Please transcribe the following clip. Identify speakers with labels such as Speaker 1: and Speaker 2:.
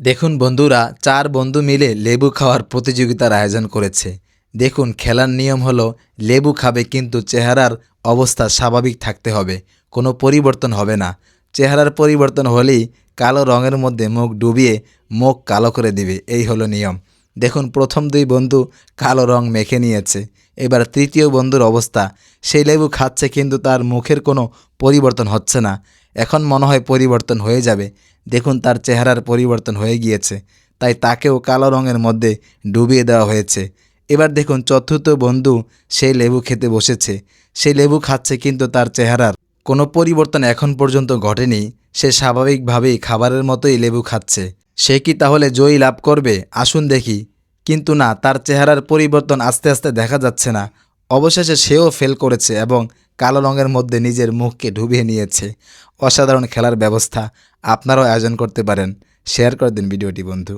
Speaker 1: দেখুন বন্ধুরা, 4 বন্ধু মিলে লেবু খাওয়ার প্রতিযোগিতার আয়োজন করেছে। দেখুন, খেলার নিয়ম হলো লেবু খাবে কিন্তু চেহারার অবস্থা স্বাভাবিক থাকতে হবে, কোনো পরিবর্তন হবে না। চেহারার পরিবর্তন হলেই কালো রঙের মধ্যে মুখ ডুবিয়ে মুখ কালো করে দিবে, এই হলো নিয়ম। দেখুন, প্রথম 2 বন্ধু কালো রং মেখে নিয়েছে। এবার তৃতীয় বন্ধুর অবস্থা, সেই লেবু খাচ্ছে কিন্তু তার মুখের কোনো পরিবর্তন হচ্ছে না। এখন মনে হয় পরিবর্তন হয়ে যাবে। দেখুন, তার চেহারার পরিবর্তন হয়ে গিয়েছে, তাই তাকেও কালো রঙের মধ্যে ডুবিয়ে দেওয়া হয়েছে। এবার দেখুন, চতুর্থ বন্ধু সেই লেবু খেতে বসেছে। সেই লেবু খাচ্ছে কিন্তু তার চেহারার কোনো পরিবর্তন এখন পর্যন্ত ঘটেনি। সে স্বাভাবিকভাবেই খাবারের মতোই লেবু খাচ্ছে। সে কি তাহলে জয়ী লাভ করবে? আসুন দেখি। কিন্তু না, তার চেহারার পরিবর্তন আস্তে আস্তে দেখা যাচ্ছে না। অবশেষে সেও ফেল করেছে এবং কালো রঙের মধ্যে নিজের মুখকে ডুবিয়ে নিয়েছে। অসাধারণ খেলার ব্যবস্থা, আপনারাও আয়োজন করতে পারেন। শেয়ার করে দিন ভিডিওটি বন্ধু।